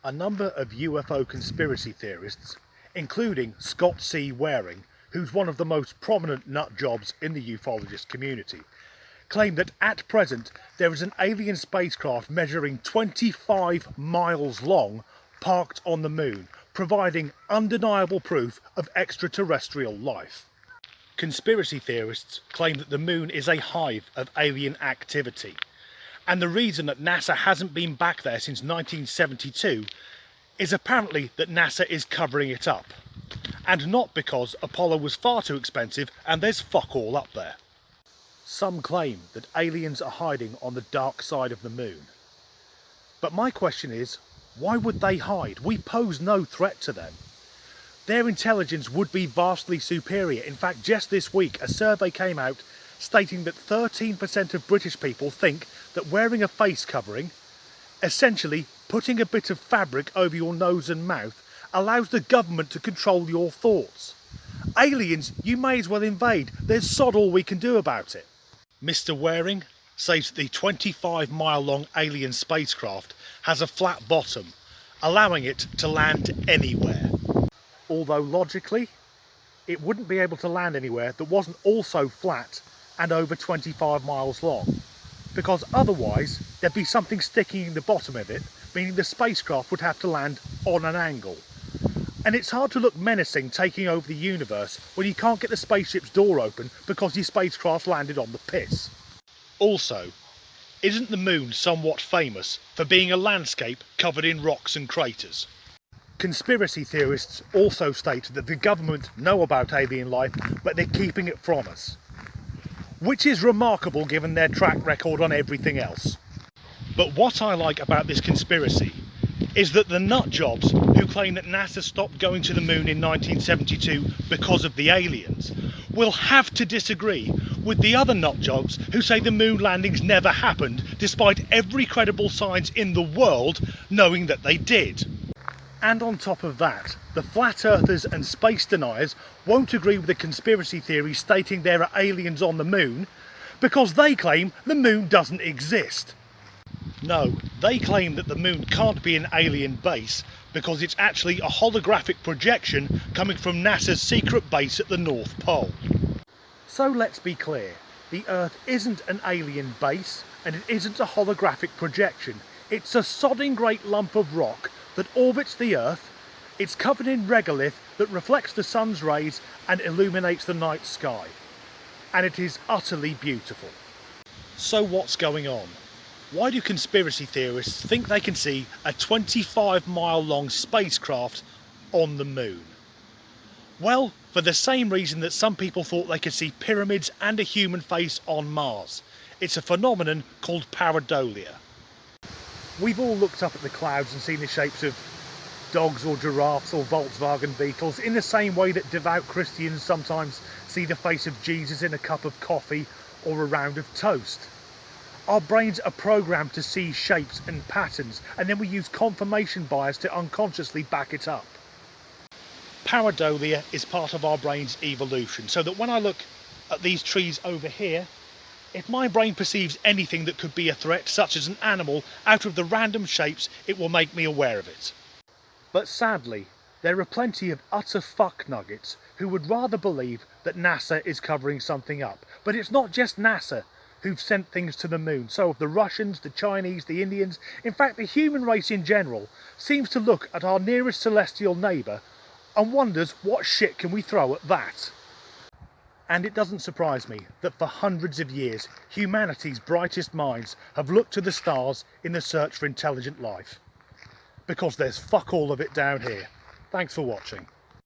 A number of UFO conspiracy theorists, including Scott C. Waring, who's one of the most prominent nutjobs in the ufologist community, claim that at present there is an alien spacecraft measuring 25 miles long parked on the moon, providing undeniable proof of extraterrestrial life. Conspiracy theorists claim that the moon is a hive of alien activity, and the reason that NASA hasn't been back there since 1972 is apparently that NASA is covering it up, and not because Apollo was far too expensive and there's fuck all up there. Some claim that aliens are hiding on the dark side of the moon. But my question is, why would they hide? We pose no threat to them. Their intelligence would be vastly superior. In fact, just this week, a survey came out stating that 13% of British people think that wearing a face covering, essentially putting a bit of fabric over your nose and mouth, allows the government to control your thoughts. Aliens, you may as well invade. There's sod all we can do about it. Mr. Waring says that the 25-mile-long alien spacecraft has a flat bottom, allowing it to land anywhere. Although logically, it wouldn't be able to land anywhere that wasn't also flat and over 25 miles long, because otherwise there'd be something sticking in the bottom of it, meaning the spacecraft would have to land on an angle. And it's hard to look menacing taking over the universe when you can't get the spaceship's door open because your spacecraft landed on the piss. Also, isn't the moon somewhat famous for being a landscape covered in rocks and craters? Conspiracy theorists also state that the government know about alien life, but they're keeping it from us, which is remarkable given their track record on everything else. But what I like about this conspiracy is that the nutjobs who claim that NASA stopped going to the moon in 1972 because of the aliens will have to disagree with the other nutjobs who say the moon landings never happened, despite every credible science in the world knowing that they did. And on top of that, the flat earthers and space deniers won't agree with the conspiracy theory stating there are aliens on the moon because they claim the moon doesn't exist. No, they claim that the moon can't be an alien base because it's actually a holographic projection coming from NASA's secret base at the North Pole. So let's be clear, the Earth isn't an alien base and it isn't a holographic projection. It's a sodding great lump of rock that orbits the Earth. It's covered in regolith that reflects the sun's rays and illuminates the night sky. And it is utterly beautiful. So what's going on? Why do conspiracy theorists think they can see a 25-mile-long spacecraft on the moon? Well, for the same reason that some people thought they could see pyramids and a human face on Mars. It's a phenomenon called pareidolia. We've all looked up at the clouds and seen the shapes of dogs or giraffes or Volkswagen Beetles in the same way that devout Christians sometimes see the face of Jesus in a cup of coffee or a round of toast. Our brains are programmed to see shapes and patterns, and then we use confirmation bias to unconsciously back it up. Pareidolia is part of our brain's evolution, so that when I look at these trees over here, if my brain perceives anything that could be a threat, such as an animal, out of the random shapes, it will make me aware of it. But sadly, there are plenty of utter fuck nuggets who would rather believe that NASA is covering something up. But it's not just NASA who've sent things to the moon. So have the Russians, the Chinese, the Indians. In fact, the human race in general seems to look at our nearest celestial neighbour and wonders what shit can we throw at that. And it doesn't surprise me that for hundreds of years, humanity's brightest minds have looked to the stars in the search for intelligent life. Because there's fuck all of it down here. Thanks for watching.